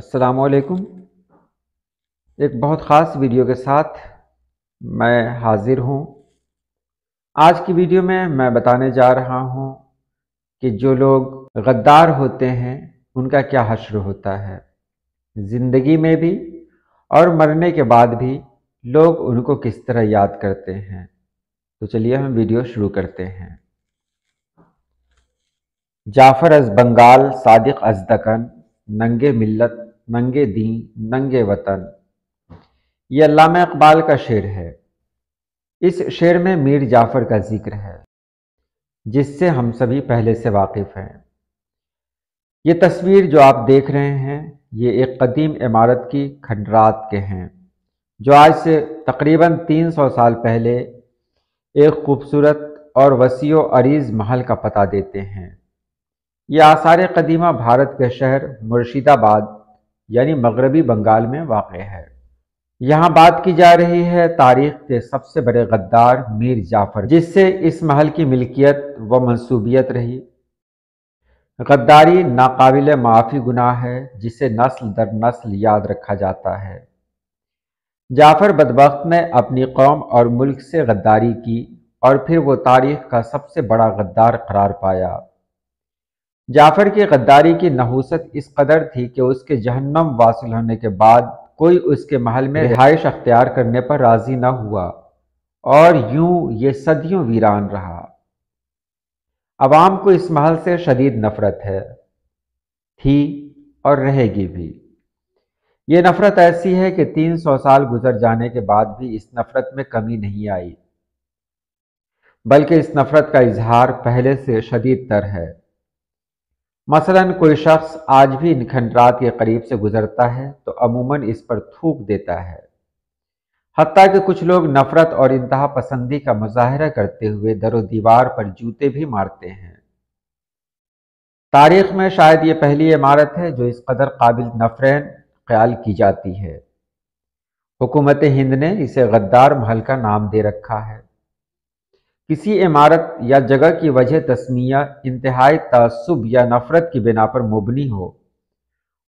अस्सलाम वालेकुम। एक बहुत ख़ास वीडियो के साथ मैं हाज़िर हूँ। आज की वीडियो में मैं बताने जा रहा हूँ कि जो लोग गद्दार होते हैं उनका क्या हश्र होता है। ज़िंदगी में भी और मरने के बाद भी लोग उनको किस तरह याद करते हैं। तो चलिए हम वीडियो शुरू करते हैं। जाफ़र अज़ बंगाल सादिक अज़ दकन, नंगे मिल्लत नंगे दीन नंगे वतन। ये अल्लामा इकबाल का शेर है। इस शेर में मीर जाफ़र का जिक्र है, जिससे हम सभी पहले से वाकिफ़ हैं। ये तस्वीर जो आप देख रहे हैं, ये एक कदीम इमारत की खंडरात के हैं, जो आज से तकरीबन 300 साल पहले एक खूबसूरत और वसीओ अरीज़ महल का पता देते हैं। ये आसार कदीमा भारत के शहर मुर्शिदाबाद यानी मगरबी बंगाल में वाक़ है। यहाँ बात की जा रही है तारीख के सबसे बड़े गद्दार मीर जाफ़र, जिससे इस महल की मिल्कियत व मंसूबियत रही। गद्दारी नाकाबिल माफ़ी गुनाह है, जिसे नस्ल दर नस्ल याद रखा जाता है। जाफ़र बदबख्त ने अपनी कौम और मुल्क से गद्दारी की और फिर वो तारीख का सबसे बड़ा गद्दार करार पाया। जाफ़र की गद्दारी की नहूसत इस कदर थी कि उसके जहन्नम वासिल होने के बाद कोई उसके महल में रिहाइश अख्तियार करने पर राज़ी न हुआ और यूं ये सदियों वीरान रहा। अवाम को इस महल से शदीद नफ़रत है, थी और रहेगी भी। ये नफ़रत ऐसी है कि 300 साल गुजर जाने के बाद भी इस नफ़रत में कमी नहीं आई, बल्कि इस नफ़रत का इजहार पहले से शदीद तर है। मसलन कोई शख्स आज भी इन खंडरात के करीब से गुजरता है तो अमूमन इस पर थूक देता है। हत्ता कि कुछ लोग नफरत और इंतहा पसंदी का मुजाहरा करते हुए दरो दीवार पर जूते भी मारते हैं। तारीख में शायद ये पहली इमारत है जो इस कदर काबिल नफरैन ख्याल की जाती है। हुकूमत हिंद ने इसे गद्दार महल का नाम दे रखा है। किसी इमारत या जगह की वजह तस्मिया इंतहाई तअस्सुब या नफरत की बिना पर मुबनी हो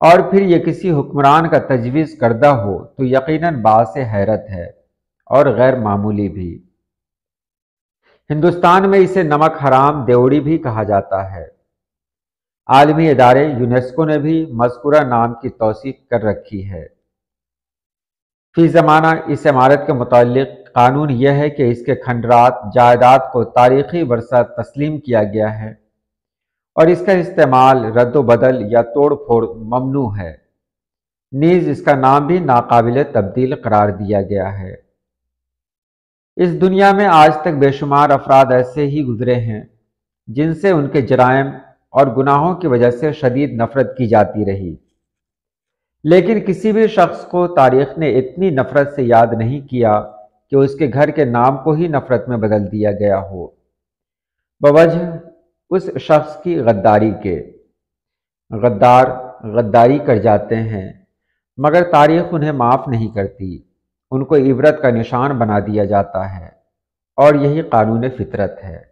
और फिर यह किसी हुक्मरान का तजवीज़ करदा हो तो यकीनन बासे हैरत है और गैर मामूली भी। हिंदुस्तान में इसे नमक हराम देवड़ी भी कहा जाता है। आलमी इदारे यूनेस्को ने भी मज़कूरा नाम की तौसीक कर रखी है। फी ज़माना इस इमारत के मुताल्लिक़ कानून यह है कि इसके खंडरात जायदाद को तारीख़ी वर्सा तस्लीम किया गया है और इसका इस्तेमाल रद्द-बदल या तोड़ फोड़ ममनू है। नीज़ इसका नाम भी नाकाबिल तब्दील करार दिया गया है। इस दुनिया में आज तक बेशुमार अफराद ऐसे ही गुजरे हैं जिनसे उनके जराइम और गुनाहों की वजह से शदीद नफरत की जाती रही, लेकिन किसी भी शख्स को तारीख ने इतनी नफरत से याद नहीं किया कि उसके घर के नाम को ही नफरत में बदल दिया गया हो, बवजह उस शख्स की गद्दारी के। गद्दार गद्दारी कर जाते हैं मगर तारीख उन्हें माफ़ नहीं करती, उनको इबरत का निशान बना दिया जाता है और यही कानून फितरत है।